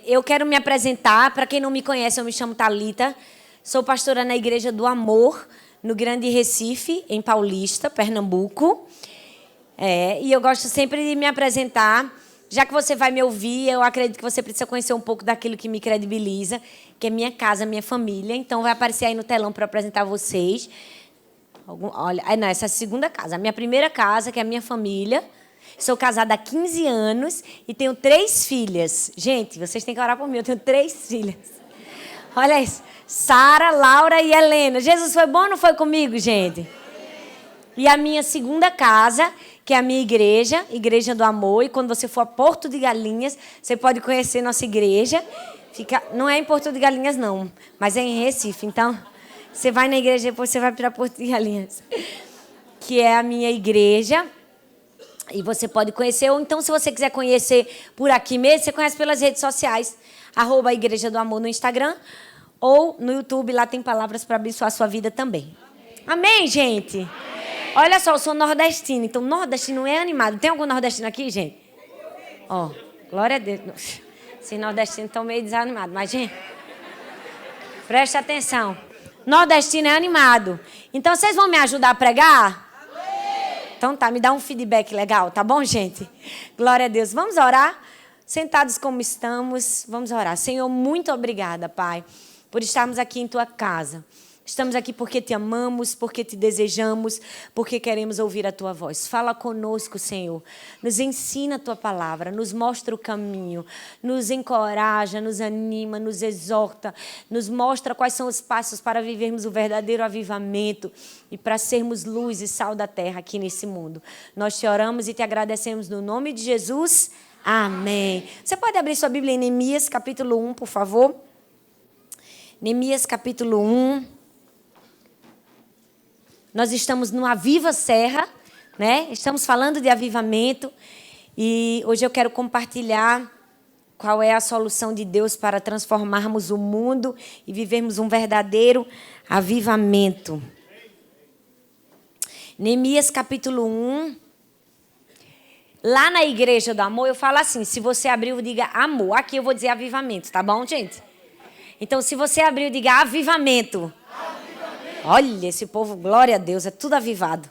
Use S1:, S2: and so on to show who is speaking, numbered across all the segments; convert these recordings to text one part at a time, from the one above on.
S1: Eu quero me apresentar. Para quem não me conhece, eu me chamo Thalita. Sou pastora na Igreja do Amor, no Grande Recife, em Paulista, Pernambuco. E eu gosto sempre de me apresentar. Já que você vai me ouvir, eu acredito que você precisa conhecer um pouco daquilo que me credibiliza, que é minha casa, minha família. Então, vai aparecer aí no telão para apresentar vocês. Essa é a segunda casa. A minha primeira casa, que é a minha família. Sou casada há 15 anos e tenho 3 filhas. Gente, vocês têm que orar por mim. Eu tenho 3 filhas. Olha isso. Sara, Laura e Helena. Jesus foi bom ou não foi comigo, gente? E a minha segunda casa, que é a minha igreja, Igreja do Amor. E quando você for a Porto de Galinhas, você pode conhecer nossa igreja. Não é em Porto de Galinhas, não, mas é em Recife. Então, você vai na igreja e depois você vai para Porto de Galinhas, que é a minha igreja. E você pode conhecer, ou então, se você quiser conhecer por aqui mesmo, você conhece pelas redes sociais, @Igreja do Amor no Instagram, ou no YouTube, lá tem palavras para abençoar a sua vida também. Amém, gente? Amém. Olha só, eu sou nordestina, então nordestino é animado. Tem algum nordestino aqui, gente? Glória a Deus. Esses nordestinos estão meio desanimados, mas, gente, preste atenção. Nordestino é animado. Então, vocês vão me ajudar a pregar? Então tá, me dá um feedback legal, tá bom, gente? Glória a Deus. Vamos orar? Sentados como estamos, vamos orar. Senhor, muito obrigada, Pai, por estarmos aqui em Tua casa. Estamos aqui porque Te amamos, porque Te desejamos, porque queremos ouvir a Tua voz. Fala conosco, Senhor. Nos ensina a Tua palavra, nos mostra o caminho, nos encoraja, nos anima, nos exorta, nos mostra quais são os passos para vivermos o verdadeiro avivamento e para sermos luz e sal da terra aqui nesse mundo. Nós Te oramos e Te agradecemos no nome de Jesus. Amém. Você pode abrir sua Bíblia em Neemias, capítulo 1, por favor? Neemias, capítulo 1. Nós estamos no Aviva Serra, né? Estamos falando de avivamento e hoje eu quero compartilhar qual é a solução de Deus para transformarmos o mundo e vivermos um verdadeiro avivamento. Neemias, capítulo 1. Lá na Igreja do Amor, eu falo assim, se você abriu, diga amor. Aqui eu vou dizer avivamento, tá bom, gente? Então, se você abriu, diga avivamento. Olha, esse povo, glória a Deus, é tudo avivado.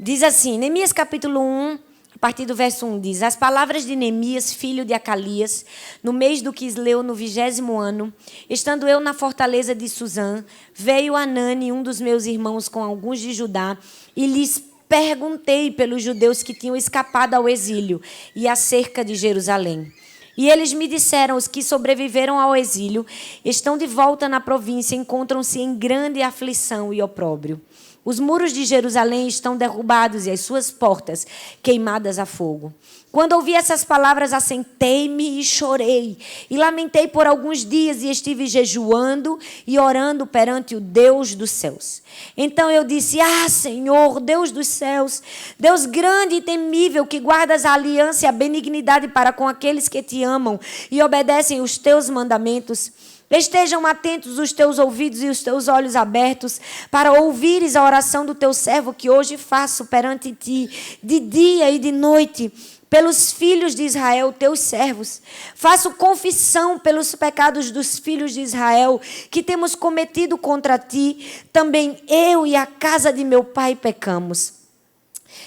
S1: Diz assim, Neemias capítulo 1, a partir do verso 1, diz: As palavras de Neemias, filho de Acalias, no mês do Quisleu, no 20º ano, estando eu na fortaleza de Suzã, veio Anani, um dos meus irmãos, com alguns de Judá, e lhes perguntei pelos judeus que tinham escapado ao exílio e acerca de Jerusalém. E eles me disseram, os que sobreviveram ao exílio estão de volta na província, encontram-se em grande aflição e opróbrio. Os muros de Jerusalém estão derrubados e as suas portas queimadas a fogo. Quando ouvi essas palavras, assentei-me e chorei. E lamentei por alguns dias e estive jejuando e orando perante o Deus dos céus. Então eu disse, Senhor, Deus dos céus, Deus grande e temível, que guardas a aliança e a benignidade para com aqueles que te amam e obedecem os teus mandamentos, estejam atentos os teus ouvidos e os teus olhos abertos para ouvires a oração do teu servo que hoje faço perante ti, de dia e de noite, pelos filhos de Israel, teus servos. Faço confissão pelos pecados dos filhos de Israel que temos cometido contra ti. Também eu e a casa de meu pai pecamos.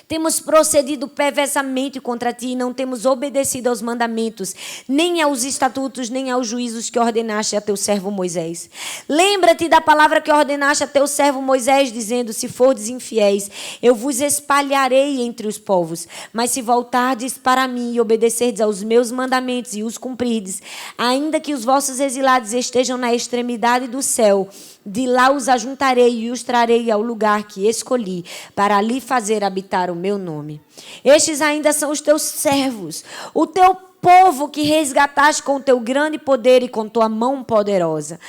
S1: Temos procedido perversamente contra ti e não temos obedecido aos mandamentos, nem aos estatutos, nem aos juízos que ordenaste a teu servo Moisés. Lembra-te da palavra que ordenaste a teu servo Moisés, dizendo, se fordes infiéis, eu vos espalharei entre os povos. Mas se voltardes para mim e obedecerdes aos meus mandamentos e os cumprirdes, ainda que os vossos exilados estejam na extremidade do céu, de lá os ajuntarei e os trarei ao lugar que escolhi, para ali fazer habitar o meu nome. Estes ainda são os teus servos, o teu povo que resgataste com o teu grande poder e com tua mão poderosa.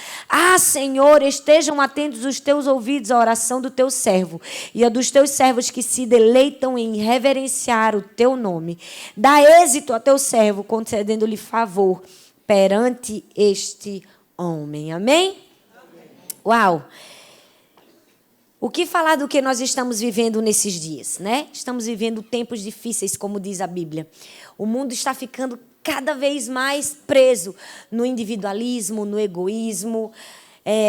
S1: Senhor, estejam atentos os teus ouvidos à oração do teu servo e a dos teus servos que se deleitam em reverenciar o teu nome. Dá êxito a teu servo, concedendo-lhe favor perante este homem. Amém? Uau! O que falar do que nós estamos vivendo nesses dias, né? Estamos vivendo tempos difíceis, como diz a Bíblia. O mundo está ficando cada vez mais preso no individualismo, no egoísmo,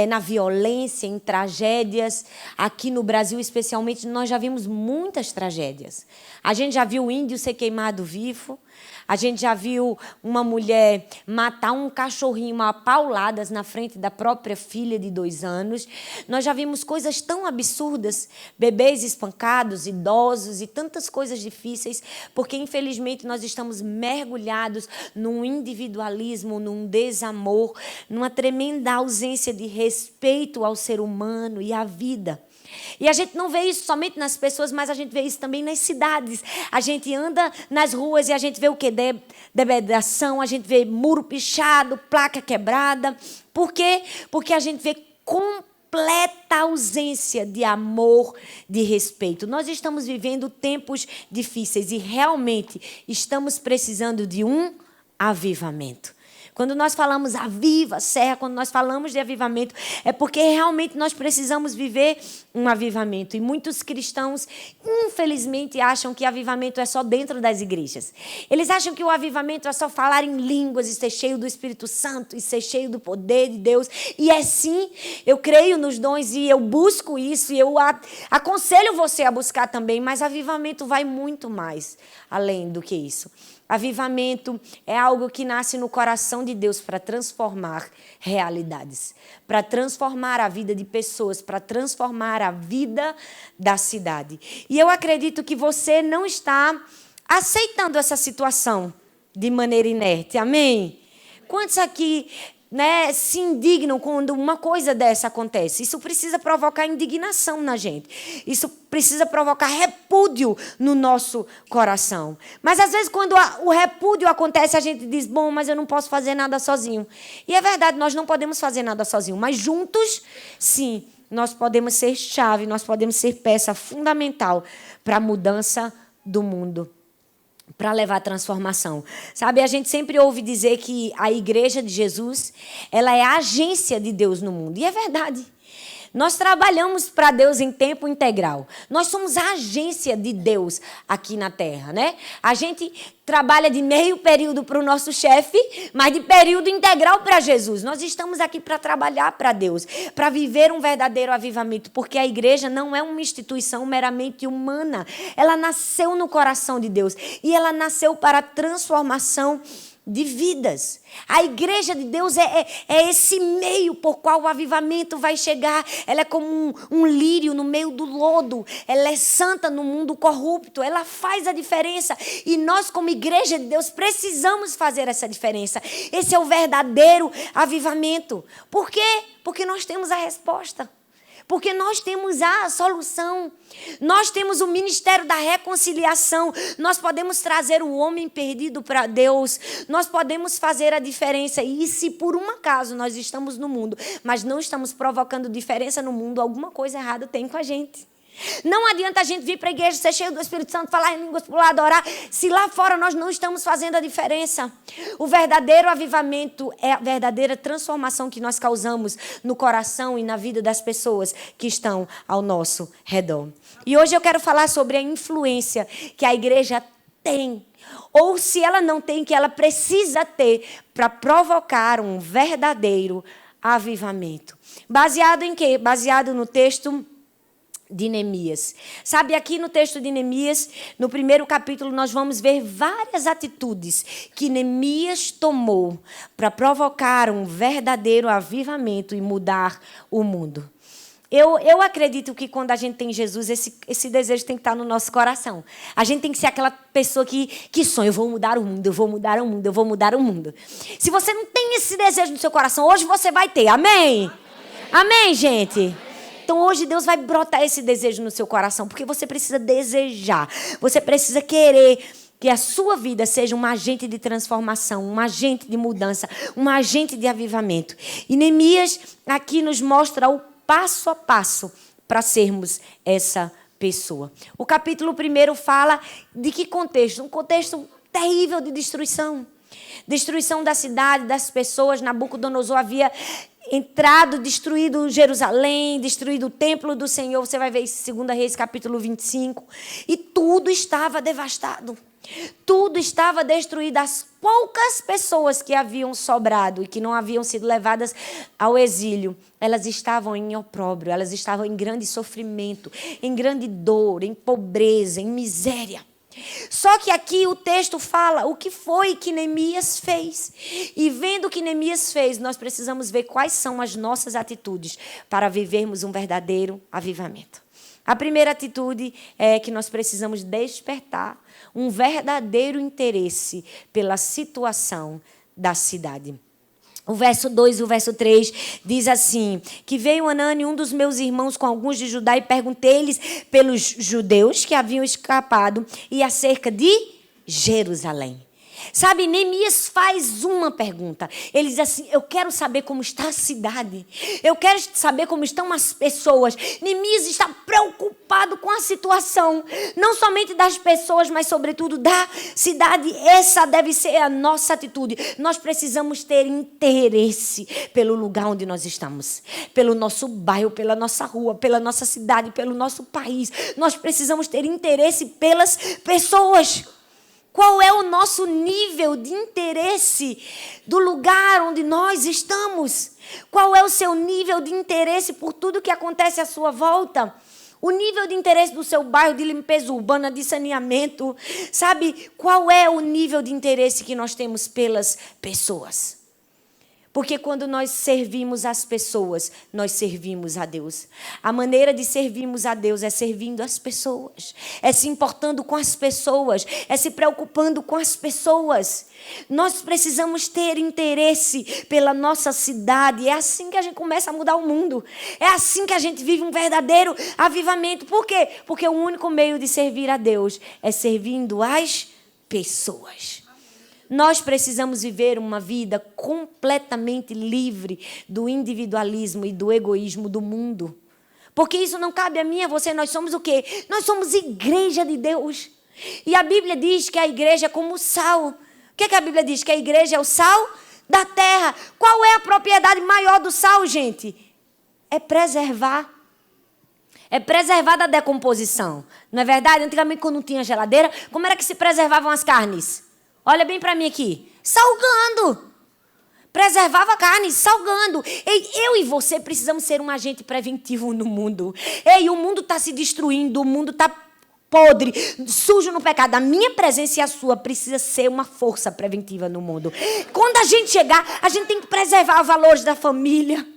S1: na violência, em tragédias. Aqui no Brasil, especialmente, nós já vimos muitas tragédias. A gente já viu o índio ser queimado vivo. A gente já viu uma mulher matar um cachorrinho a pauladas na frente da própria filha de 2 anos. Nós já vimos coisas tão absurdas, bebês espancados, idosos e tantas coisas difíceis, porque, infelizmente, nós estamos mergulhados num individualismo, num desamor, numa tremenda ausência de respeito ao ser humano e à vida. E a gente não vê isso somente nas pessoas, mas a gente vê isso também nas cidades. A gente anda nas ruas e a gente vê o quê? Depredação, a gente vê muro pichado, placa quebrada. Por quê? Porque a gente vê completa ausência de amor, de respeito. Nós estamos vivendo tempos difíceis e realmente estamos precisando de um avivamento. Quando nós falamos aviva, Serra, quando nós falamos de avivamento, é porque realmente nós precisamos viver um avivamento. E muitos cristãos, infelizmente, acham que avivamento é só dentro das igrejas. Eles acham que o avivamento é só falar em línguas e ser cheio do Espírito Santo e ser cheio do poder de Deus. E é sim, eu creio nos dons e eu busco isso e eu aconselho você a buscar também, mas avivamento vai muito mais além do que isso. Avivamento é algo que nasce no coração de Deus para transformar realidades, para transformar a vida de pessoas, para transformar a vida da cidade. E eu acredito que você não está aceitando essa situação de maneira inerte. Amém? Quantos aqui, se indignam quando uma coisa dessa acontece? Isso precisa provocar indignação na gente. Isso precisa provocar repúdio no nosso coração. Mas, às vezes, quando o repúdio acontece, a gente diz, bom, mas eu não posso fazer nada sozinho. E é verdade, nós não podemos fazer nada sozinho. Mas juntos, sim, nós podemos ser chave, nós podemos ser peça fundamental para a mudança do mundo, para levar a transformação. Sabe, a gente sempre ouve dizer que a Igreja de Jesus, ela é a agência de Deus no mundo. E é verdade. Nós trabalhamos para Deus em tempo integral. Nós somos a agência de Deus aqui na Terra, né? A gente trabalha de meio período para o nosso chefe, mas de período integral para Jesus. Nós estamos aqui para trabalhar para Deus, para viver um verdadeiro avivamento, porque a igreja não é uma instituição meramente humana. Ela nasceu no coração de Deus e ela nasceu para a transformação de vidas. A igreja de Deus é esse meio por qual o avivamento vai chegar. Ela é como um lírio no meio do lodo. Ela é santa no mundo corrupto. Ela faz a diferença. E nós, como igreja de Deus, precisamos fazer essa diferença. Esse é o verdadeiro avivamento. Por quê? Porque nós temos a resposta. Porque nós temos a solução. Nós temos o ministério da reconciliação. Nós podemos trazer o homem perdido para Deus. Nós podemos fazer a diferença. E se por um acaso nós estamos no mundo, mas não estamos provocando diferença no mundo, alguma coisa errada tem com a gente. Não adianta a gente vir para a igreja, ser cheio do Espírito Santo, falar em línguas, pular, adorar, se lá fora nós não estamos fazendo a diferença. O verdadeiro avivamento é a verdadeira transformação que nós causamos no coração e na vida das pessoas que estão ao nosso redor. E hoje eu quero falar sobre a influência que a igreja tem, ou se ela não tem, que ela precisa ter para provocar um verdadeiro avivamento. Baseado em quê? Baseado no texto de Neemias. Sabe, aqui no texto de Neemias, no primeiro capítulo, nós vamos ver várias atitudes que Neemias tomou para provocar um verdadeiro avivamento e mudar o mundo. Eu acredito que quando a gente tem Jesus, esse desejo tem que estar no nosso coração. A gente tem que ser aquela pessoa que sonha, eu vou mudar o mundo, eu vou mudar o mundo, eu vou mudar o mundo. Se você não tem esse desejo no seu coração, hoje você vai ter. Amém? Amém, gente? Então, hoje, Deus vai brotar esse desejo no seu coração, porque você precisa desejar, você precisa querer que a sua vida seja um agente de transformação, um agente de mudança, um agente de avivamento. E Neemias aqui nos mostra o passo a passo para sermos essa pessoa. O capítulo 1 fala de que contexto? Um contexto terrível de destruição. Destruição da cidade, das pessoas. Nabucodonosor havia entrado, destruído Jerusalém, destruído o templo do Senhor. Você vai ver isso em 2 Reis, capítulo 25. E tudo estava devastado. Tudo estava destruído. As poucas pessoas que haviam sobrado e que não haviam sido levadas ao exílio, elas estavam em opróbrio, elas estavam em grande sofrimento, em grande dor, em pobreza, em miséria. Só que aqui o texto fala o que foi que Neemias fez. E vendo o que Neemias fez, nós precisamos ver quais são as nossas atitudes para vivermos um verdadeiro avivamento. A primeira atitude é que nós precisamos despertar um verdadeiro interesse pela situação da cidade. O verso 2 e o verso 3 diz assim, que veio Anani, um dos meus irmãos, com alguns de Judá, e perguntei-lhes pelos judeus que haviam escapado e acerca de Jerusalém. Sabe, Neemias faz uma pergunta. Ele diz assim, eu quero saber como está a cidade. Eu quero saber como estão as pessoas. Neemias está preocupado com a situação. Não somente das pessoas, mas sobretudo da cidade. Essa deve ser a nossa atitude. Nós precisamos ter interesse pelo lugar onde nós estamos. Pelo nosso bairro, pela nossa rua, pela nossa cidade, pelo nosso país. Nós precisamos ter interesse pelas pessoas. Qual é o nosso nível de interesse do lugar onde nós estamos? Qual é o seu nível de interesse por tudo que acontece à sua volta? O nível de interesse do seu bairro, de limpeza urbana, de saneamento. Sabe, qual é o nível de interesse que nós temos pelas pessoas? Porque quando nós servimos as pessoas, nós servimos a Deus. A maneira de servirmos a Deus é servindo as pessoas. É se importando com as pessoas. É se preocupando com as pessoas. Nós precisamos ter interesse pela nossa cidade. É assim que a gente começa a mudar o mundo. É assim que a gente vive um verdadeiro avivamento. Por quê? Porque o único meio de servir a Deus é servindo as pessoas. Nós precisamos viver uma vida completamente livre do individualismo e do egoísmo do mundo. Porque isso não cabe a mim e a você. Nós somos o quê? Nós somos igreja de Deus. E a Bíblia diz que a igreja é como o sal. O que a Bíblia diz? Que a igreja é o sal da terra. Qual é a propriedade maior do sal, gente? É preservar. É preservar da decomposição. Não é verdade? Antigamente, quando não tinha geladeira, como era que se preservavam as carnes? Olha bem para mim aqui. Salgando. Preservava a carne, salgando. Ei, eu e você precisamos ser um agente preventivo no mundo. Ei, o mundo está se destruindo, o mundo está podre, sujo no pecado. A minha presença e a sua precisa ser uma força preventiva no mundo. Quando a gente chegar, a gente tem que preservar os valores da família,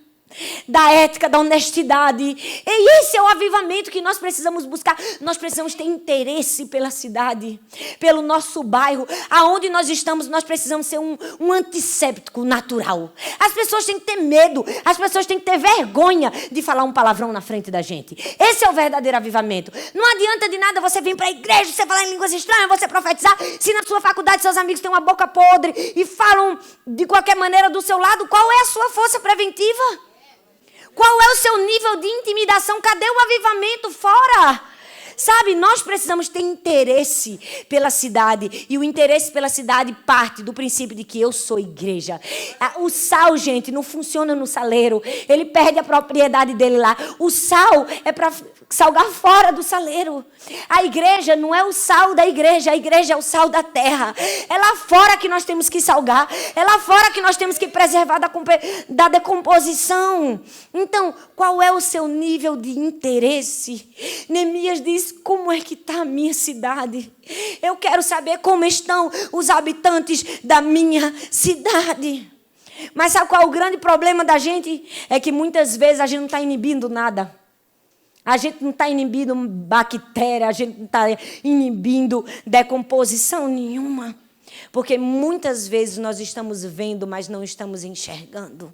S1: da ética, da honestidade. E esse é o avivamento que nós precisamos buscar. Nós precisamos ter interesse pela cidade, pelo nosso bairro. Aonde nós estamos, nós precisamos ser um antisséptico natural. As pessoas têm que ter medo, as pessoas têm que ter vergonha de falar um palavrão na frente da gente. Esse é o verdadeiro avivamento. Não adianta de nada você vir para a igreja, você falar em línguas estranhas, você profetizar, se na sua faculdade seus amigos têm uma boca podre e falam de qualquer maneira do seu lado. Qual é a sua força preventiva? Qual é o seu nível de intimidação? Cadê o avivamento? Fora! Sabe, nós precisamos ter interesse pela cidade. E o interesse pela cidade parte do princípio de que eu sou igreja. O sal, gente, não funciona no saleiro. Ele perde a propriedade dele lá. O sal é para salgar fora do saleiro. A igreja não é o sal da igreja. A igreja é o sal da terra. É lá fora que nós temos que salgar. É lá fora que nós temos que preservar da decomposição. Então, qual é o seu nível de interesse? Neemias diz, como é que está a minha cidade? Eu quero saber como estão os habitantes da minha cidade. Mas sabe qual é o grande problema da gente? É que muitas vezes a gente não está inibindo nada. A gente não está inibindo bactéria, a gente não está inibindo decomposição nenhuma. Porque muitas vezes nós estamos vendo, mas não estamos enxergando.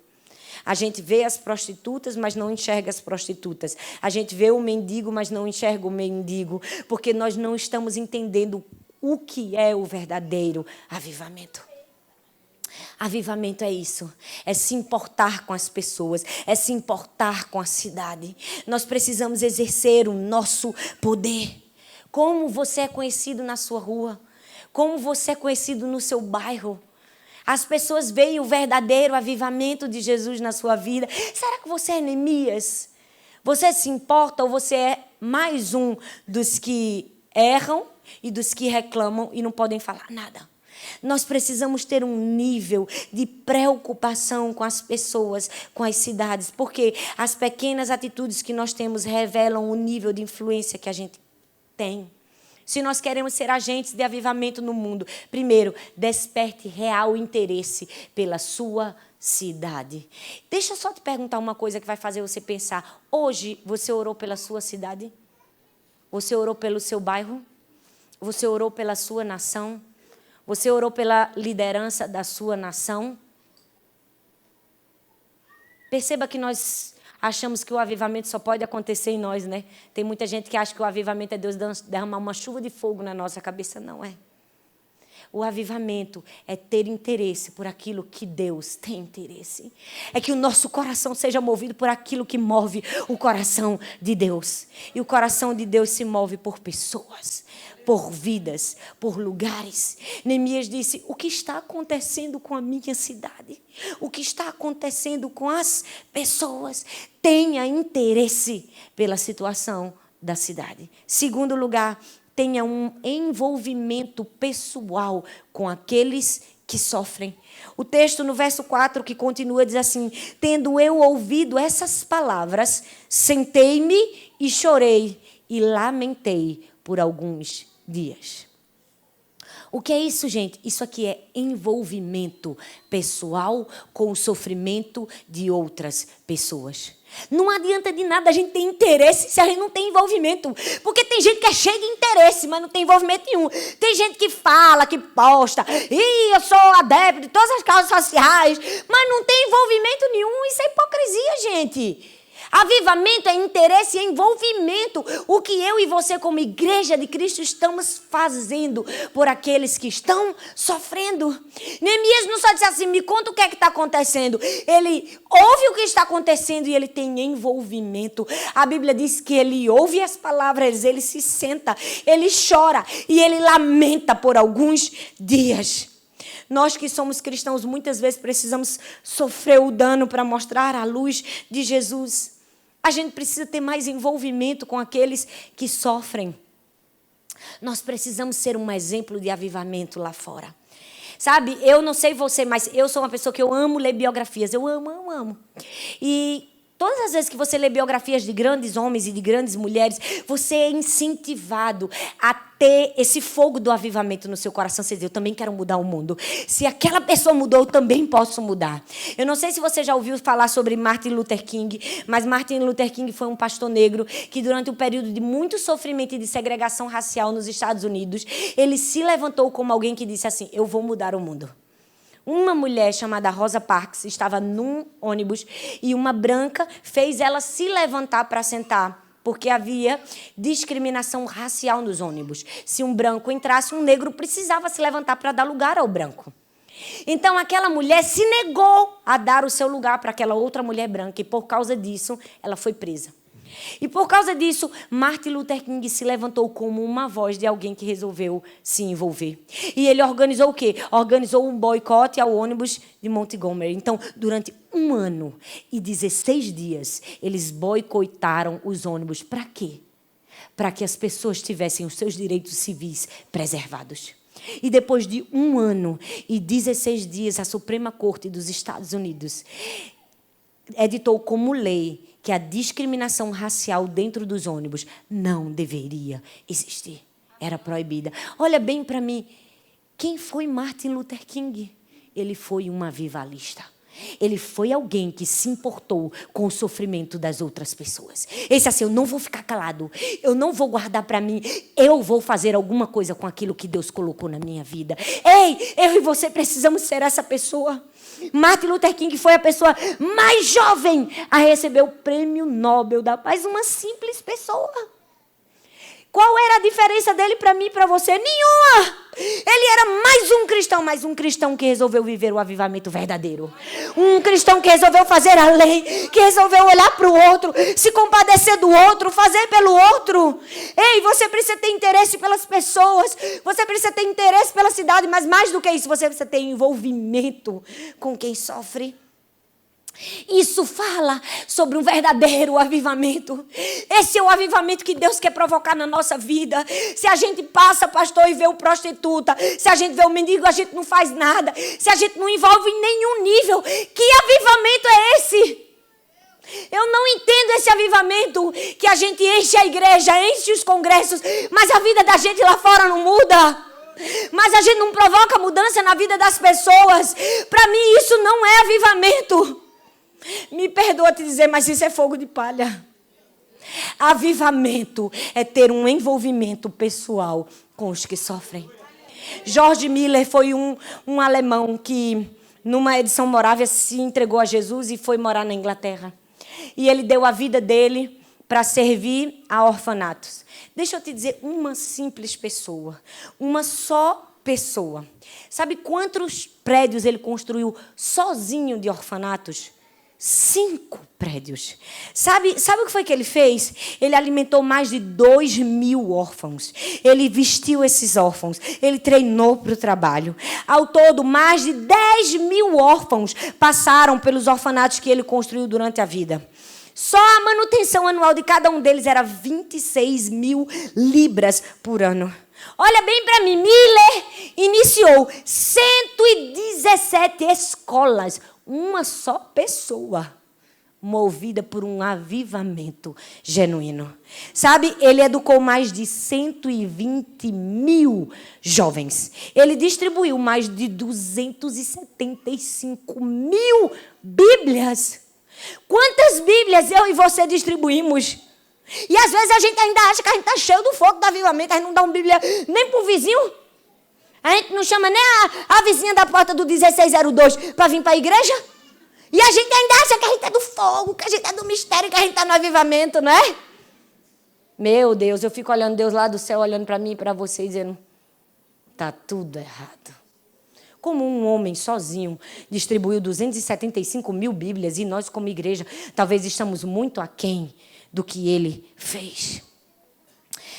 S1: A gente vê as prostitutas, mas não enxerga as prostitutas. A gente vê o mendigo, mas não enxerga o mendigo. Porque nós não estamos entendendo o que é o verdadeiro avivamento. Avivamento é isso, é se importar com as pessoas, é se importar com a cidade. Nós precisamos exercer o nosso poder. Como você é conhecido na sua rua? Como você é conhecido no seu bairro? As pessoas veem o verdadeiro avivamento de Jesus na sua vida. Será que você é Neemias? Você se importa ou você é mais um dos que erram e dos que reclamam e não podem falar nada? Nós precisamos ter um nível de preocupação com as pessoas, com as cidades, porque as pequenas atitudes que nós temos revelam o nível de influência que a gente tem. Se nós queremos ser agentes de avivamento no mundo, primeiro, desperte real interesse pela sua cidade. Deixa eu só te perguntar uma coisa que vai fazer você pensar. Hoje, você orou pela sua cidade? Você orou pelo seu bairro? Você orou pela sua nação? Você orou pela liderança da sua nação? Perceba que nós achamos que o avivamento só pode acontecer em nós, né? Tem muita gente que acha que o avivamento é Deus derramar uma chuva de fogo na nossa cabeça. Não é. O avivamento é ter interesse por aquilo que Deus tem interesse. É que o nosso coração seja movido por aquilo que move o coração de Deus. E o coração de Deus se move por pessoas, por vidas, por lugares. Neemias disse, o que está acontecendo com a minha cidade? O que está acontecendo com as pessoas? Tenha interesse pela situação da cidade. Segundo lugar, tenha um envolvimento pessoal com aqueles que sofrem. O texto no verso 4 que continua diz assim, tendo eu ouvido essas palavras, sentei-me e chorei e lamentei por alguns dias. O que é isso, gente? Isso aqui é envolvimento pessoal com o sofrimento de outras pessoas. Não adianta de nada a gente ter interesse se a gente não tem envolvimento. Porque tem gente que é cheia de interesse, mas não tem envolvimento nenhum. Tem gente que fala, que posta, eu sou adepto de todas as causas sociais, mas não tem envolvimento nenhum. Isso é hipocrisia, gente. Avivamento é interesse e envolvimento. O que eu e você, como igreja de Cristo, estamos fazendo por aqueles que estão sofrendo. Neemias não só disse assim, me conta o que é que está acontecendo. Ele ouve o que está acontecendo e ele tem envolvimento. A Bíblia diz que ele ouve as palavras, ele se senta, ele chora e ele lamenta por alguns dias. Nós que somos cristãos, muitas vezes precisamos sofrer o dano para mostrar a luz de Jesus. A gente precisa ter mais envolvimento com aqueles que sofrem. Nós precisamos ser um exemplo de avivamento lá fora. Sabe, eu não sei você, mas eu sou uma pessoa que eu amo ler biografias. Eu amo. E todas as vezes que você lê biografias de grandes homens e de grandes mulheres, você é incentivado a ter esse fogo do avivamento no seu coração. Você diz, eu também quero mudar o mundo. Se aquela pessoa mudou, eu também posso mudar. Eu não sei se você já ouviu falar sobre Martin Luther King, mas Martin Luther King foi um pastor negro que durante um período de muito sofrimento e de segregação racial nos Estados Unidos, ele se levantou como alguém que disse assim, eu vou mudar o mundo. Uma mulher chamada Rosa Parks estava num ônibus e uma branca fez ela se levantar para sentar, porque havia discriminação racial nos ônibus. Se um branco entrasse, um negro precisava se levantar para dar lugar ao branco. Então, aquela mulher se negou a dar o seu lugar para aquela outra mulher branca e, por causa disso, ela foi presa. E por causa disso, Martin Luther King se levantou como uma voz de alguém que resolveu se envolver. E ele organizou o quê? Organizou um boicote ao ônibus de Montgomery. Então, durante 1 ano e 16 dias, eles boicotaram os ônibus. Para quê? Para que as pessoas tivessem os seus direitos civis preservados. E depois de 1 ano e 16 dias, a Suprema Corte dos Estados Unidos editou como lei que a discriminação racial dentro dos ônibus não deveria existir. Era proibida. Olha bem para mim. Quem foi Martin Luther King? Ele foi um avivalista. Ele foi alguém que se importou com o sofrimento das outras pessoas. Esse assim, eu não vou ficar calado. Eu não vou guardar para mim. Eu vou fazer alguma coisa com aquilo que Deus colocou na minha vida. Ei, eu e você precisamos ser essa pessoa. Martin Luther King foi a pessoa mais jovem a receber o Prêmio Nobel da Paz. Uma simples pessoa. Qual era a diferença dele para mim e para você? Nenhuma! Ele era mais um cristão, mas um cristão que resolveu viver o avivamento verdadeiro. Um cristão que resolveu fazer a lei, que resolveu olhar para o outro, se compadecer do outro, fazer pelo outro. Ei, você precisa ter interesse pelas pessoas, você precisa ter interesse pela cidade, mas mais do que isso, você precisa ter envolvimento com quem sofre. Isso fala sobre um verdadeiro avivamento. Esse é o avivamento que Deus quer provocar na nossa vida. Se a gente passa, pastor, e vê o prostituta, se a gente vê o mendigo, a gente não faz nada, se a gente não envolve em nenhum nível, que avivamento é esse? Eu não entendo esse avivamento que a gente enche a igreja, enche os congressos, mas a vida da gente lá fora não muda. Mas a gente não provoca mudança na vida das pessoas. Para mim isso não é avivamento. Me perdoa te dizer, mas isso é fogo de palha. Avivamento é ter um envolvimento pessoal com os que sofrem. George Miller foi um alemão que, numa edição Morávia, se entregou a Jesus e foi morar na Inglaterra. E ele deu a vida dele para servir a orfanatos. Deixa eu te dizer, uma simples pessoa, uma só pessoa. Sabe quantos prédios ele construiu sozinho de orfanatos? 5 prédios. Sabe o que foi que ele fez? Ele alimentou mais de 2.000 órfãos. Ele vestiu esses órfãos. Ele treinou para o trabalho. Ao todo, mais de 10.000 órfãos passaram pelos orfanatos que ele construiu durante a vida. Só a manutenção anual de cada um deles era 26.000 libras por ano. Olha bem para mim, Miller iniciou 117 escolas. Uma só pessoa, movida por um avivamento genuíno. Sabe, ele educou mais de 120.000 jovens. Ele distribuiu mais de 275.000 Bíblias. Quantas Bíblias eu e você distribuímos? E às vezes a gente ainda acha que a gente está cheio do fogo do avivamento, a gente não dá uma Bíblia nem para o vizinho. A gente não chama nem a vizinha da porta do 1602 para vir para a igreja. E a gente ainda acha que a gente é do fogo, que a gente é do mistério, que a gente está no avivamento, não é? Meu Deus, eu fico olhando Deus lá do céu, olhando para mim e para você, dizendo, está tudo errado. Como um homem sozinho distribuiu 275.000 Bíblias e nós como igreja talvez estamos muito aquém do que ele fez.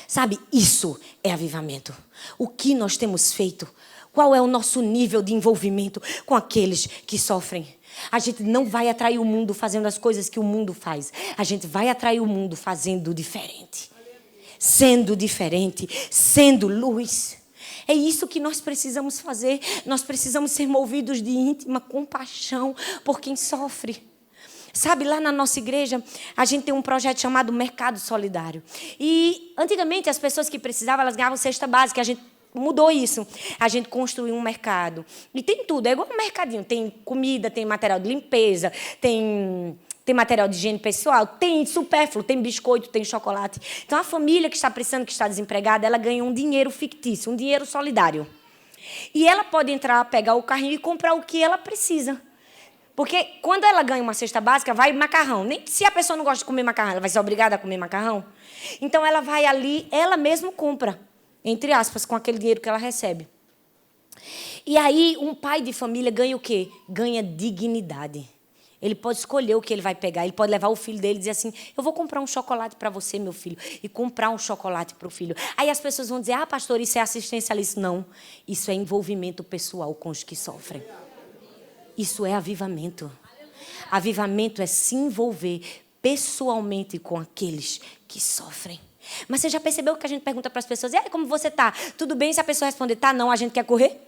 S1: Sabe, isso é avivamento. O que nós temos feito? Qual é o nosso nível de envolvimento com aqueles que sofrem? A gente não vai atrair o mundo fazendo as coisas que o mundo faz. A gente vai atrair o mundo fazendo diferente. Sendo diferente, sendo luz. É isso que nós precisamos fazer. Nós precisamos ser movidos de íntima compaixão por quem sofre. Sabe, lá na nossa igreja, a gente tem um projeto chamado Mercado Solidário. E, antigamente, as pessoas que precisavam, elas ganhavam cesta básica. A gente mudou isso. A gente construiu um mercado. E tem tudo, é igual um mercadinho. Tem comida, tem material de limpeza, tem material de higiene pessoal, tem supérfluo, tem biscoito, tem chocolate. Então, a família que está precisando, que está desempregada, ela ganha um dinheiro fictício, um dinheiro solidário. E ela pode entrar, pegar o carrinho e comprar o que ela precisa. Porque quando ela ganha uma cesta básica, vai macarrão. Nem se a pessoa não gosta de comer macarrão, ela vai ser obrigada a comer macarrão. Então, ela vai ali, ela mesma compra, entre aspas, com aquele dinheiro que ela recebe. E aí, um pai de família ganha o quê? Ganha dignidade. Ele pode escolher o que ele vai pegar. Ele pode levar o filho dele e dizer assim, eu vou comprar um chocolate para você, meu filho. E comprar um chocolate para o filho. Aí as pessoas vão dizer, pastor, isso é assistencialista. Não, isso é envolvimento pessoal com os que sofrem. Isso é avivamento. Avivamento é se envolver pessoalmente com aqueles que sofrem. Mas você já percebeu que a gente pergunta para as pessoas, e aí, como você está? Tudo bem? Se a pessoa responder, tá, não, a gente quer correr?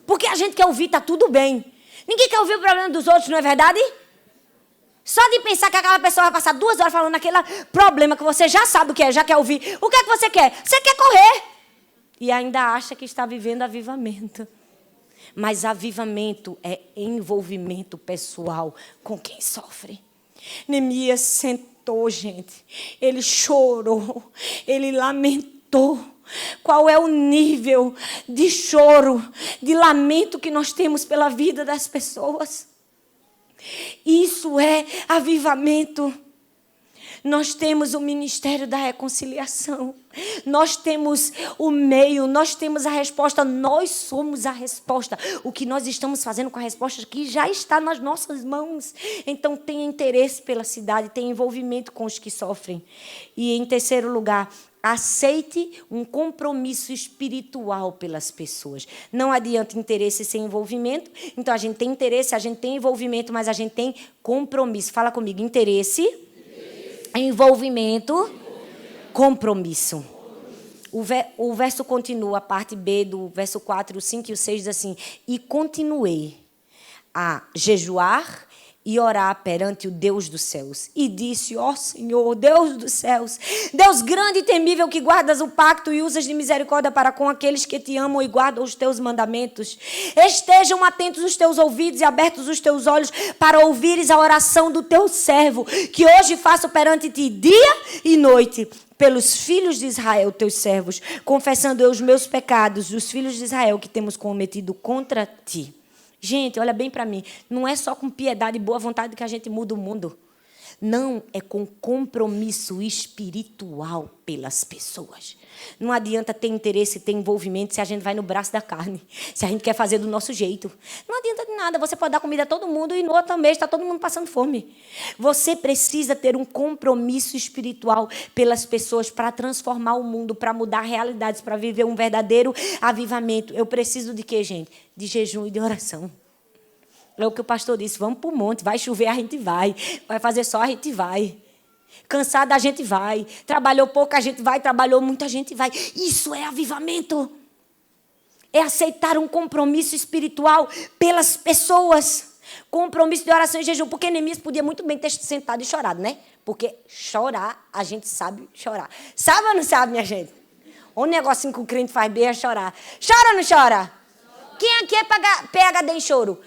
S1: Porque a gente quer ouvir, tá tudo bem. Ninguém quer ouvir o problema dos outros, não é verdade? Só de pensar que aquela pessoa vai passar 2 horas falando aquele problema que você já sabe o que é, já quer ouvir. O que é que você quer? Você quer correr. E ainda acha que está vivendo avivamento. Mas avivamento é envolvimento pessoal com quem sofre. Neemias sentou, gente. Ele chorou. Ele lamentou. Qual é o nível de choro, de lamento que nós temos pela vida das pessoas? Isso é avivamento. Nós temos o ministério da reconciliação. Nós temos o meio, nós temos a resposta, nós somos a resposta. O que nós estamos fazendo com a resposta que já está nas nossas mãos. Então, tenha interesse pela cidade, tenha envolvimento com os que sofrem. E, em terceiro lugar, aceite um compromisso espiritual pelas pessoas. Não adianta interesse sem envolvimento. Então, a gente tem interesse, a gente tem envolvimento, mas a gente tem compromisso. Fala comigo, interesse. Envolvimento, compromisso. O verso continua, a parte B do verso 4, o 5 e o 6 diz assim: e continuei a jejuar e orar perante o Deus dos céus. E disse: ó Senhor, Deus dos céus, Deus grande e temível, que guardas o pacto e usas de misericórdia para com aqueles que te amam e guardam os teus mandamentos. Estejam atentos os teus ouvidos e abertos os teus olhos para ouvires a oração do teu servo, que hoje faço perante ti dia e noite, pelos filhos de Israel, teus servos, confessando eu os meus pecados, os filhos de Israel que temos cometido contra ti. Gente, olha bem para mim. Não é só com piedade e boa vontade que a gente muda o mundo. Não, é com compromisso espiritual pelas pessoas. Não adianta ter interesse, ter envolvimento se a gente vai no braço da carne. Se a gente quer fazer do nosso jeito. Não adianta de nada. Você pode dar comida a todo mundo e no outro mês está todo mundo passando fome. Você precisa ter um compromisso espiritual pelas pessoas para transformar o mundo, para mudar realidades, para viver um verdadeiro avivamento. Eu preciso de quê, gente? De jejum e de oração. É o que o pastor disse: vamos para o monte, vai chover, a gente vai. Vai fazer sol, a gente vai. Cansada, a gente vai. Trabalhou pouco, a gente vai. Trabalhou muito, a gente vai. Isso é avivamento. É aceitar um compromisso espiritual pelas pessoas. Compromisso de oração e jejum. Porque Neemias podia muito bem ter sentado e chorado, né? Porque chorar, a gente sabe chorar. Sabe ou não sabe, minha gente? Um negocinho que o crente faz bem é chorar. Chora ou não chora? Quem aqui é PhD em choro?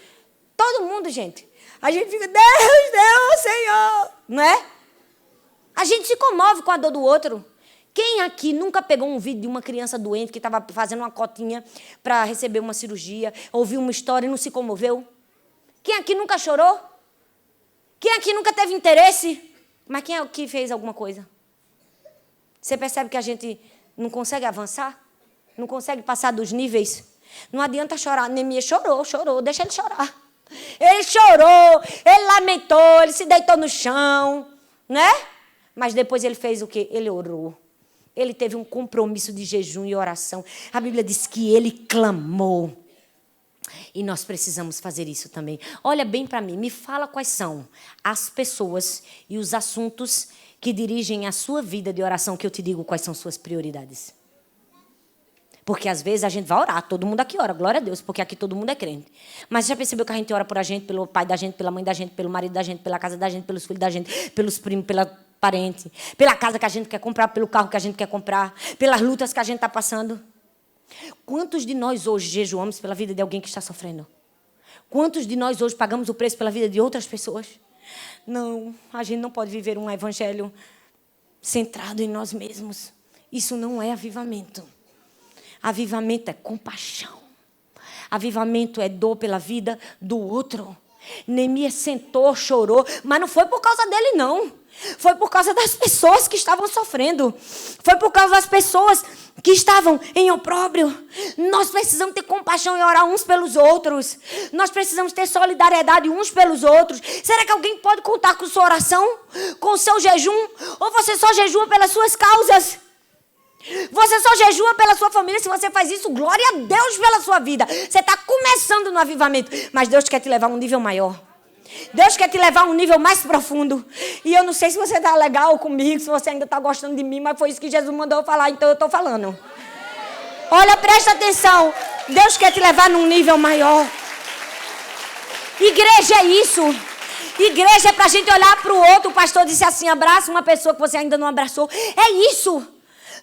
S1: Todo mundo, gente. A gente fica: Deus, Senhor. Não é? A gente se comove com a dor do outro. Quem aqui nunca pegou um vídeo de uma criança doente que estava fazendo uma cotinha para receber uma cirurgia, ouviu uma história e não se comoveu? Quem aqui nunca chorou? Quem aqui nunca teve interesse? Mas quem é que fez alguma coisa? Você percebe que a gente não consegue avançar? Não consegue passar dos níveis? Não adianta chorar. Neemias chorou, deixa ele chorar. Ele chorou, ele lamentou, ele se deitou no chão, né? Mas depois ele fez o quê? Ele orou. Ele teve um compromisso de jejum e oração. A Bíblia diz que ele clamou. E nós precisamos fazer isso também. Olha bem para mim, me fala quais são as pessoas e os assuntos que dirigem a sua vida de oração, que eu te digo quais são suas prioridades. Porque às vezes a gente vai orar, todo mundo aqui ora, glória a Deus, porque aqui todo mundo é crente. Mas já percebeu que a gente ora por a gente, pelo pai da gente, pela mãe da gente, pelo marido da gente, pela casa da gente, pelos filhos da gente, pelos primos, pela parente, pela casa que a gente quer comprar, pelo carro que a gente quer comprar, pelas lutas que a gente está passando? Quantos de nós hoje jejuamos pela vida de alguém que está sofrendo? Quantos de nós hoje pagamos o preço pela vida de outras pessoas? Não, a gente não pode viver um evangelho centrado em nós mesmos. Isso não é avivamento. Avivamento é compaixão. Avivamento é dor pela vida do outro. Neemias sentou, chorou, mas não foi por causa dele, não. Foi por causa das pessoas que estavam sofrendo. Foi por causa das pessoas que estavam em opróbrio. Nós precisamos ter compaixão e orar uns pelos outros. Nós precisamos ter solidariedade uns pelos outros. Será que alguém pode contar com sua oração? Com o seu jejum? Ou você só jejua pelas suas causas? Você só jejua pela sua família? Se você faz isso, glória a Deus pela sua vida. Você está começando no avivamento, mas Deus quer te levar a um nível maior. Deus quer te levar a um nível mais profundo. E eu não sei se você está legal comigo, se você ainda está gostando de mim, mas foi isso que Jesus mandou eu falar, então eu estou falando. Olha, presta atenção. Deus quer te levar num nível maior. Igreja é isso. Igreja é para a gente olhar para o outro. O pastor disse assim: abraça uma pessoa que você ainda não abraçou. É isso.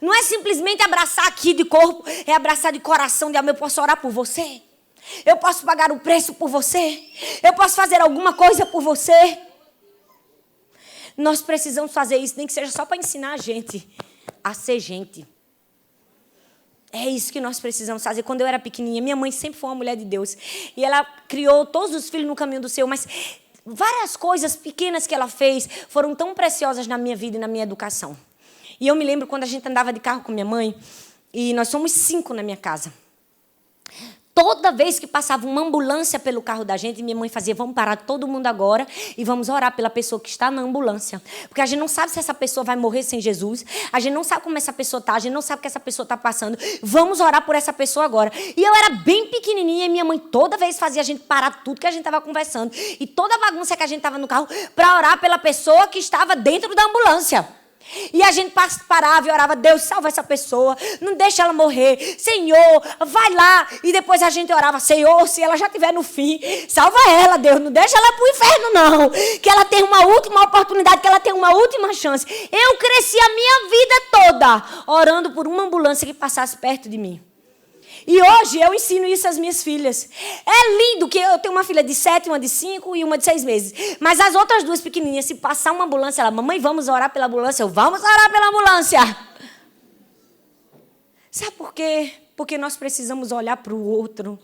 S1: Não é simplesmente abraçar aqui de corpo, é abraçar de coração, de amor. Eu posso orar por você. Eu posso pagar o preço por você. Eu posso fazer alguma coisa por você. Nós precisamos fazer isso, nem que seja só para ensinar a gente a ser gente. É isso que nós precisamos fazer. Quando eu era pequenininha, minha mãe sempre foi uma mulher de Deus. E ela criou todos os filhos no caminho do Senhor, mas várias coisas pequenas que ela fez foram tão preciosas na minha vida e na minha educação. E eu me lembro quando a gente andava de carro com minha mãe, e nós somos 5 na minha casa. Toda vez que passava uma ambulância pelo carro da gente, minha mãe fazia, vamos parar todo mundo agora e vamos orar pela pessoa que está na ambulância. Porque a gente não sabe se essa pessoa vai morrer sem Jesus, a gente não sabe como essa pessoa está, a gente não sabe o que essa pessoa está passando. Vamos orar por essa pessoa agora. E eu era bem pequenininha e minha mãe toda vez fazia a gente parar tudo que a gente estava conversando e toda a bagunça que a gente estava no carro para orar pela pessoa que estava dentro da ambulância. E a gente parava e orava, Deus, salva essa pessoa, não deixa ela morrer, Senhor, vai lá. E depois a gente orava, Senhor, se ela já estiver no fim, salva ela, Deus, não deixa ela para o inferno, não. Que ela tenha uma última oportunidade, que ela tenha uma última chance. Eu cresci a minha vida toda orando por uma ambulância que passasse perto de mim. E hoje eu ensino isso às minhas filhas. É lindo que eu tenho uma filha de 7, uma de 5 e uma de 6 meses. Mas as outras 2 pequenininhas, se passar uma ambulância, ela, mamãe, vamos orar pela ambulância? Eu, vamos orar pela ambulância. Sabe por quê? Porque nós precisamos olhar para o outro.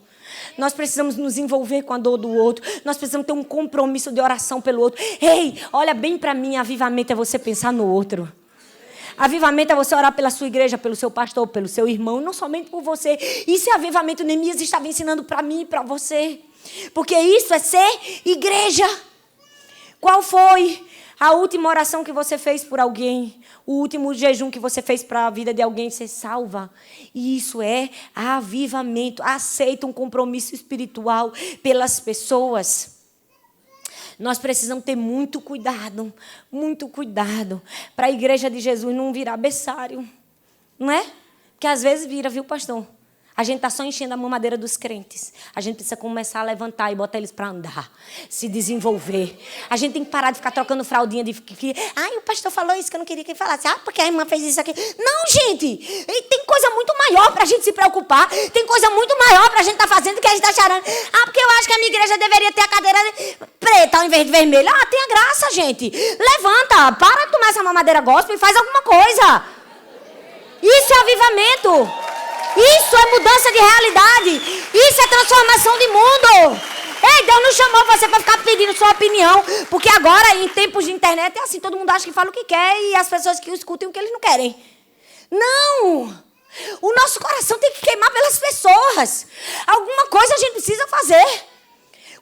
S1: Nós precisamos nos envolver com a dor do outro. Nós precisamos ter um compromisso de oração pelo outro. Ei, olha bem para mim, avivamento é você pensar no outro. Avivamento é você orar pela sua igreja, pelo seu pastor, pelo seu irmão, não somente por você. Isso é avivamento. Neemias estava ensinando para mim e para você. Porque isso é ser igreja. Qual foi a última oração que você fez por alguém? O último jejum que você fez para a vida de alguém ser salva? E isso é avivamento. Aceita um compromisso espiritual pelas pessoas. Nós precisamos ter muito cuidado para a igreja de Jesus não virar berçário, não é? Porque às vezes vira, viu, pastor? A gente está só enchendo a mamadeira dos crentes. A gente precisa começar a levantar e botar eles para andar, se desenvolver. A gente tem que parar de ficar trocando fraldinha de que, ai, o pastor falou isso que eu não queria que ele falasse. Ah, porque a irmã fez isso aqui. Não, gente, tem coisa muito maior para a gente se preocupar. Tem coisa muito maior para a gente estar fazendo do que a gente está charando. Ah, porque eu acho que a minha igreja deveria ter a cadeira preta ao invés de vermelha. Ah, tenha graça, gente. Levanta, para de tomar essa mamadeira gospel e faz alguma coisa. Isso é avivamento. Isso é mudança de realidade. Isso é transformação de mundo. Ei, Deus não chamou você para ficar pedindo sua opinião. Porque agora, em tempos de internet, é assim. Todo mundo acha que fala o que quer e as pessoas que escutam o que eles não querem. Não. O nosso coração tem que queimar pelas pessoas. Alguma coisa a gente precisa fazer.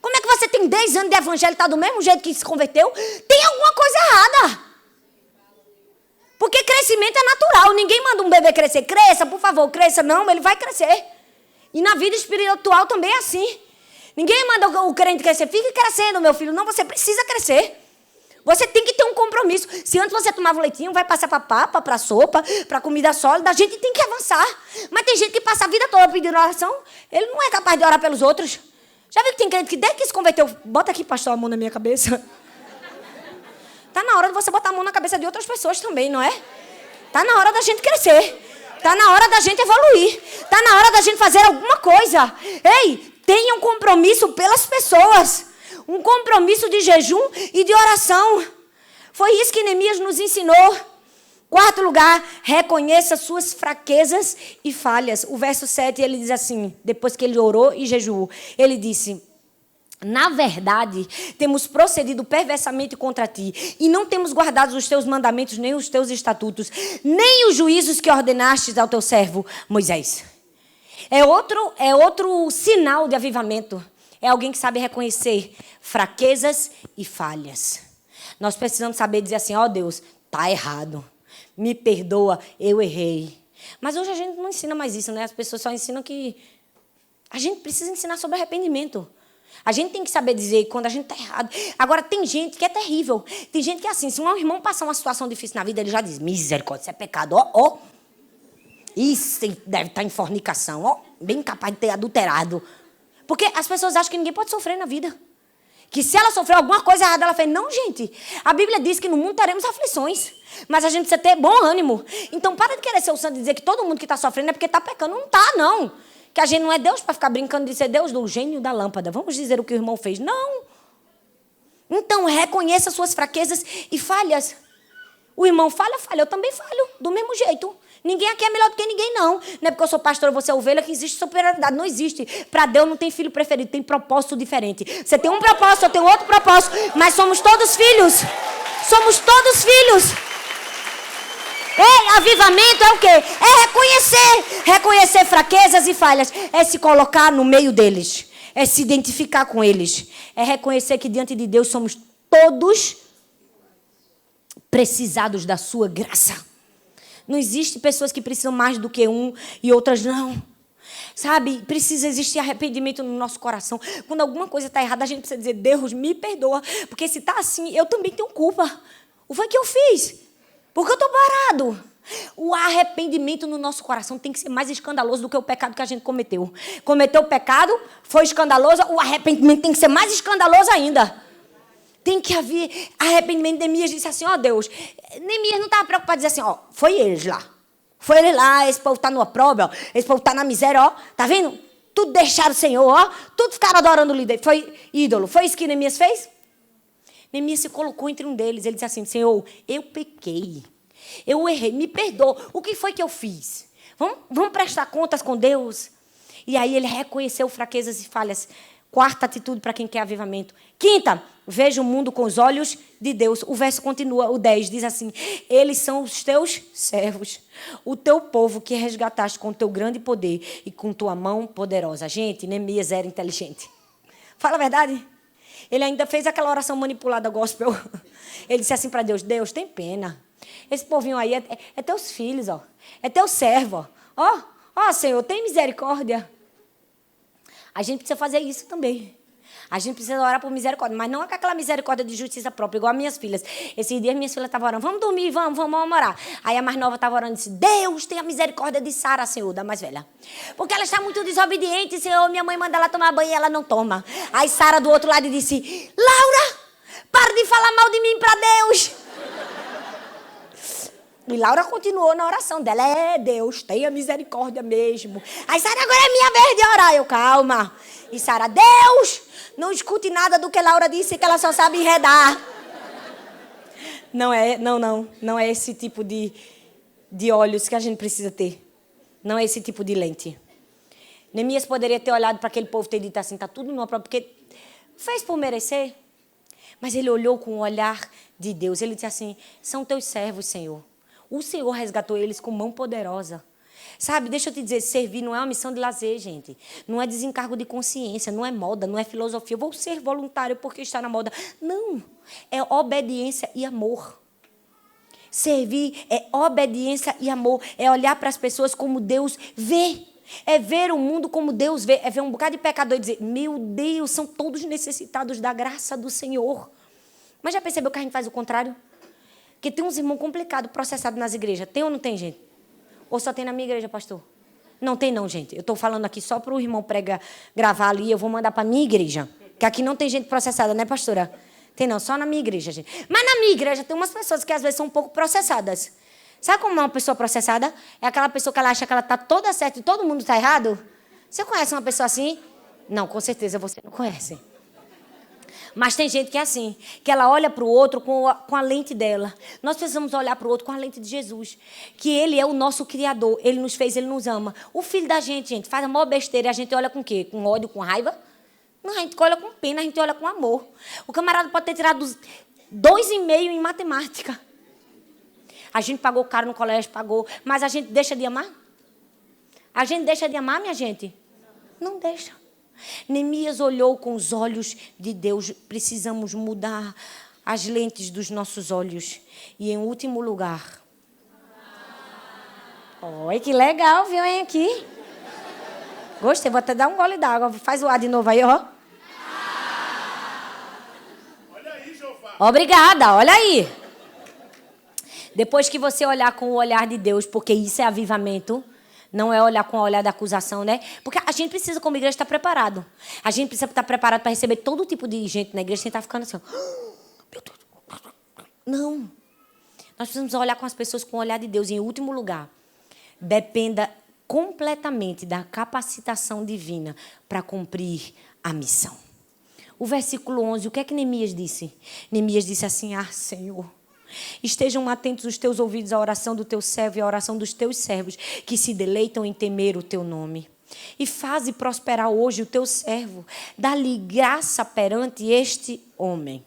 S1: Como é que você tem 10 anos de evangelho e está do mesmo jeito que se converteu? Tem alguma coisa errada. Porque crescimento é natural. Ninguém manda um bebê crescer. Cresça, por favor, cresça. Não, ele vai crescer. E na vida espiritual também é assim. Ninguém manda o crente crescer. Fique crescendo, meu filho. Não, você precisa crescer. Você tem que ter um compromisso. Se antes você tomava leitinho, vai passar para papa, para sopa, para comida sólida. A gente tem que avançar. Mas tem gente que passa a vida toda pedindo oração. Ele não é capaz de orar pelos outros. Já viu que tem crente que desde que se converteu... Bota aqui, pastor, a mão na minha cabeça. Está na hora de você botar a mão na cabeça de outras pessoas também, não é? Está na hora da gente crescer. Está na hora da gente evoluir. Está na hora da gente fazer alguma coisa. Ei, tenha um compromisso pelas pessoas. Um compromisso de jejum e de oração. Foi isso que Neemias nos ensinou. 4º lugar, reconheça suas fraquezas e falhas. O verso 7, ele diz assim, depois que ele orou e jejuou, ele disse... Na verdade, temos procedido perversamente contra ti e não temos guardado os teus mandamentos, nem os teus estatutos, nem os juízos que ordenastes ao teu servo Moisés. É outro sinal de avivamento. É alguém que sabe reconhecer fraquezas e falhas. Nós precisamos saber dizer assim, ó Deus, tá errado. Me perdoa, eu errei. Mas hoje a gente não ensina mais isso, né? As pessoas só ensinam que... A gente precisa ensinar sobre arrependimento. A gente tem que saber dizer quando a gente está errado. Agora, tem gente que é terrível. Tem gente que é assim, se um irmão passar uma situação difícil na vida, ele já diz, misericórdia, isso é pecado. Ó. Isso deve estar em fornicação. Ó, bem capaz de ter adulterado. Porque as pessoas acham que ninguém pode sofrer na vida. Que se ela sofreu alguma coisa errada, ela fez, não, gente. A Bíblia diz que no mundo teremos aflições. Mas a gente precisa ter bom ânimo. Então, para de querer ser o santo e dizer que todo mundo que está sofrendo é porque está pecando. Não está, não. Que a gente não é Deus para ficar brincando de ser Deus do gênio da lâmpada. Vamos dizer o que o irmão fez. Não. Então, reconheça suas fraquezas e falhas. O irmão falha, eu também falho. Do mesmo jeito. Ninguém aqui é melhor do que ninguém, não. Não é porque eu sou pastora, você é ovelha, que existe superioridade. Não existe. Para Deus não tem filho preferido, tem propósito diferente. Você tem um propósito, eu tenho outro propósito, mas somos todos filhos. Somos todos filhos. Ei, avivamento é o quê? É reconhecer fraquezas e falhas. É se colocar no meio deles. É se identificar com eles. É reconhecer que diante de Deus somos todos precisados da sua graça. Não existe pessoas que precisam mais do que um e outras não. Sabe, precisa existir arrependimento no nosso coração. Quando alguma coisa está errada, a gente precisa dizer, Deus, me perdoa. Porque se está assim, eu também tenho culpa. O que foi que eu fiz? Por que eu estou parado? O arrependimento no nosso coração tem que ser mais escandaloso do que o pecado que a gente cometeu. Cometeu o pecado, foi escandaloso, o arrependimento tem que ser mais escandaloso ainda. Tem que haver arrependimento. Neemias disse assim, ó Deus. Neemias não estava preocupado em dizer assim, ó, foi eles lá. Foi ele lá, esse povo está no opróbrio, ó, esse povo está na miséria, ó. Tá vendo? Tudo deixaram o Senhor, ó. Tudo ficaram adorando o líder. Foi ídolo. Foi isso que Neemias fez? Neemias se colocou entre um deles. Ele disse assim, Senhor, eu pequei. Eu errei, me perdoa. O que foi que eu fiz? Vamos prestar contas com Deus? E aí ele reconheceu fraquezas e falhas. Quarta atitude para quem quer avivamento. Quinta, veja o mundo com os olhos de Deus. O verso continua, o 10, diz assim, eles são os teus servos, o teu povo que resgataste com o teu grande poder e com tua mão poderosa. Gente, Neemias era inteligente. Fala a verdade. Ele ainda fez aquela oração manipulada gospel. Ele disse assim para Deus, Deus, tem pena. Esse povinho aí é teus filhos, ó. É teu servo, ó. Ó, Senhor, tem misericórdia. A gente precisa fazer isso também. A gente precisa orar por misericórdia, mas não é aquela misericórdia de justiça própria, igual as minhas filhas. Esses dias minhas filhas estavam orando, vamos dormir, vamos orar. Aí a mais nova estava orando e disse, Deus, tenha misericórdia de Sara, Senhor, da mais velha. Porque ela está muito desobediente, Senhor, minha mãe manda ela tomar banho e ela não toma. Aí Sara do outro lado disse, Laura, para de falar mal de mim para Deus. E Laura continuou na oração dela. Deus, tenha misericórdia mesmo. Aí, Sara, agora é minha vez de orar. Eu, calma. E Sara, Deus, não escute nada do que Laura disse, que ela só sabe enredar. Não é esse tipo de olhos que a gente precisa ter. Não é esse tipo de lente. Neemias poderia ter olhado para aquele povo e ter dito assim, está tudo numa prova, porque fez por merecer. Mas ele olhou com o olhar de Deus. Ele disse assim, são teus servos, Senhor. O Senhor resgatou eles com mão poderosa. Sabe, deixa eu te dizer, servir não é uma missão de lazer, gente. Não é desencargo de consciência, não é moda, não é filosofia. Eu vou ser voluntário porque está na moda. Não, é obediência e amor. Servir é obediência e amor. É olhar para as pessoas como Deus vê. É ver o mundo como Deus vê. É ver um bocado de pecador e dizer, meu Deus, são todos necessitados da graça do Senhor. Mas já percebeu que a gente faz o contrário? Porque tem uns irmãos complicados, processados nas igrejas. Tem ou não tem, gente? Ou só tem na minha igreja, pastor? Não tem não, gente. Eu estou falando aqui só para o irmão gravar ali. Eu vou mandar para a minha igreja. Que aqui não tem gente processada, né, pastora? Tem não, só na minha igreja, gente. Mas na minha igreja tem umas pessoas que às vezes são um pouco processadas. Sabe como é uma pessoa processada? É aquela pessoa que ela acha que ela está toda certa e todo mundo está errado. Você conhece uma pessoa assim? Não, com certeza você não conhece. Mas tem gente que é assim, que ela olha para o outro com a lente dela. Nós precisamos olhar para o outro com a lente de Jesus. Que Ele é o nosso Criador. Ele nos fez, Ele nos ama. O filho da gente, faz a maior besteira e a gente olha com o quê? Com ódio, com raiva? Não, a gente olha com pena, a gente olha com amor. O camarada pode ter tirado 2,5 em matemática. A gente pagou caro no colégio, pagou. Mas a gente deixa de amar? A gente deixa de amar, minha gente? Não deixa. Neemias olhou com os olhos de Deus. Precisamos mudar as lentes dos nossos olhos. E em último lugar... Olha que legal, viu, hein, aqui? Gostei, vou até dar um gole d'água. Faz o ar de novo aí, ó.
S2: Olha aí, Jofá.
S1: Obrigada, olha aí. Depois que você olhar com o olhar de Deus, porque isso é avivamento... Não é olhar com o olhar da acusação, né? Porque a gente precisa, como igreja, estar preparado. A gente precisa estar preparado para receber todo tipo de gente na igreja sem estar ficando assim. Meu Deus. Não. Nós precisamos olhar com as pessoas com o olhar de Deus. E, em último lugar, dependa completamente da capacitação divina para cumprir a missão. O versículo 11, o que é que Neemias disse? Neemias disse assim, Senhor, Estejam atentos os teus ouvidos à oração do teu servo e à oração dos teus servos, que se deleitam em temer o teu nome. E faze prosperar hoje o teu servo. Dá-lhe graça perante este homem.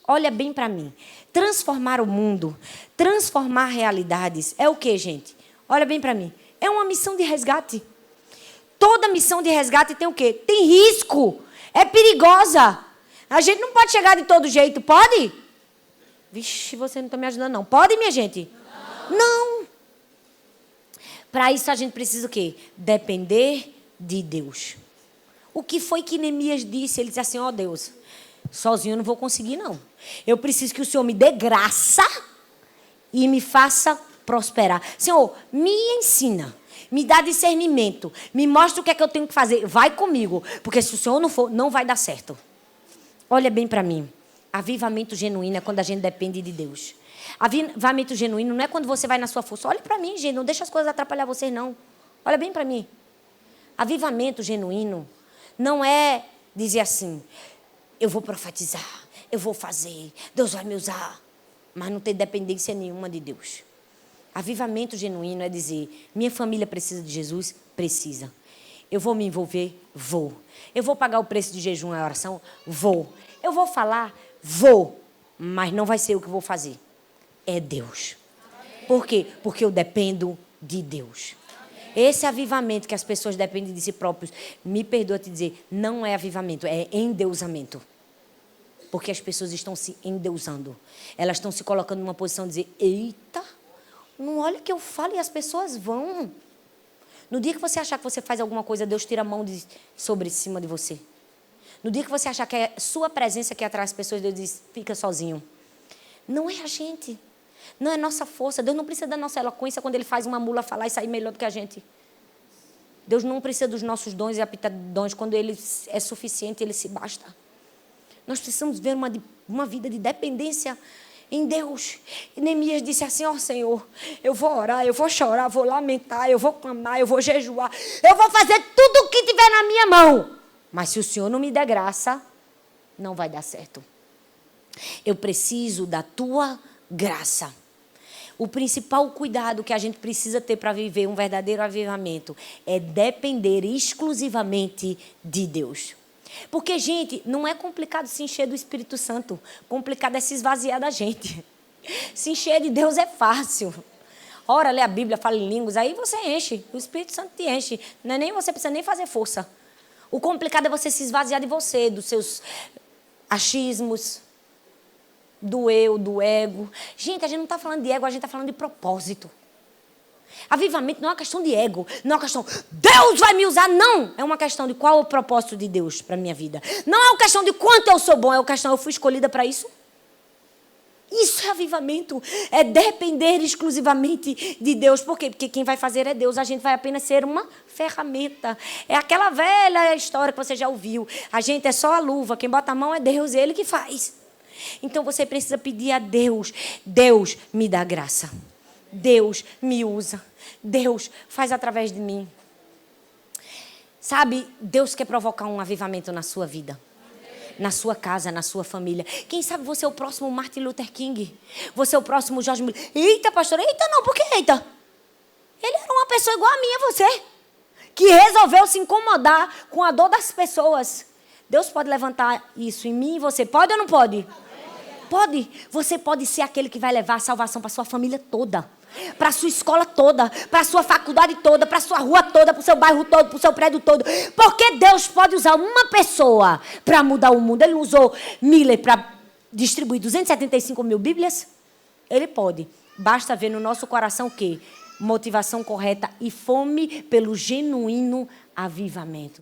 S1: Olha bem para mim. Transformar o mundo, transformar realidades, é o que, gente? Olha bem para mim. É uma missão de resgate. Toda missão de resgate tem o quê? Tem risco. É perigosa. A gente não pode chegar de todo jeito, pode? Vixe, você não está me ajudando, não. Pode, minha gente? Não. Para isso a gente precisa o quê? Depender de Deus. O que foi que Neemias disse? Ele disse assim, ó Deus, sozinho eu não vou conseguir, não. Eu preciso que o Senhor me dê graça e me faça prosperar. Senhor, me ensina, me dá discernimento, me mostra o que é que eu tenho que fazer. Vai comigo, porque se o Senhor não for, não vai dar certo. Olha bem para mim. Avivamento genuíno é quando a gente depende de Deus. Avivamento genuíno não é quando você vai na sua força. Olha para mim, gente, não deixa as coisas atrapalhar vocês, não. Olha bem para mim. Avivamento genuíno não é dizer assim, eu vou profetizar, eu vou fazer, Deus vai me usar, mas não ter dependência nenhuma de Deus. Avivamento genuíno é dizer, minha família precisa de Jesus? Precisa. Eu vou me envolver? Vou. Eu vou pagar o preço de jejum e oração? Vou. Eu vou falar? Vou. Mas não vai ser o que eu vou fazer. É Deus. Por quê? Porque eu dependo de Deus. Esse avivamento que as pessoas dependem de si próprios, me perdoa te dizer, não é avivamento, é endeusamento. Porque as pessoas estão se endeusando. Elas estão se colocando numa posição de dizer, eita, não olha o que eu falo e as pessoas vão. No dia que você achar que você faz alguma coisa, Deus tira a mão sobre cima de você. No dia que você achar que é sua presença que atrai as pessoas, Deus diz, fica sozinho. Não é a gente. Não é nossa força. Deus não precisa da nossa eloquência quando Ele faz uma mula falar e sair melhor do que a gente. Deus não precisa dos nossos dons e aptidões. Quando Ele é suficiente, Ele se basta. Nós precisamos ver uma vida de dependência em Deus. E Neemias disse assim, ó Senhor, eu vou orar, eu vou chorar, eu vou lamentar, eu vou clamar, eu vou jejuar. Eu vou fazer tudo o que tiver na minha mão. Mas se o Senhor não me der graça, não vai dar certo. Eu preciso da tua graça. O principal cuidado que a gente precisa ter para viver um verdadeiro avivamento é depender exclusivamente de Deus. Porque, gente, não é complicado se encher do Espírito Santo. Complicado é se esvaziar da gente. Se encher de Deus é fácil. Ora, lê a Bíblia, fala em línguas, aí você enche. O Espírito Santo te enche. Não é nem você precisa nem fazer força. O complicado é você se esvaziar de você, dos seus achismos, do eu, do ego. Gente, a gente não está falando de ego, a gente está falando de propósito. Avivamento não é uma questão de ego, não é uma questão, Deus vai me usar, não. É uma questão de qual é o propósito de Deus para a minha vida. Não é uma questão de quanto eu sou bom, é uma questão, eu fui escolhida para isso. Isso é avivamento, é depender exclusivamente de Deus. Por quê? Porque quem vai fazer é Deus, a gente vai apenas ser uma ferramenta. É aquela velha história que você já ouviu. A gente é só a luva, quem bota a mão é Deus, Ele que faz. Então você precisa pedir a Deus, Deus me dá graça. Deus me usa. Deus faz através de mim. Sabe, Deus quer provocar um avivamento na sua vida. Na sua casa, na sua família. Quem sabe você é o próximo Martin Luther King. Você é o próximo George Miller. Eita, pastor, eita não, por que eita? Ele era uma pessoa igual a mim e a você. Que resolveu se incomodar com a dor das pessoas. Deus pode levantar isso em mim e você. Pode ou não pode? Pode. Você pode ser aquele que vai levar a salvação para a sua família toda. Para a sua escola toda, para a sua faculdade toda, para a sua rua toda, para o seu bairro todo, para o seu prédio todo. Porque Deus pode usar uma pessoa para mudar o mundo. Ele usou Miller para distribuir 275 mil Bíblias? Ele pode. Basta ver no nosso coração o quê? Motivação correta e fome pelo genuíno avivamento.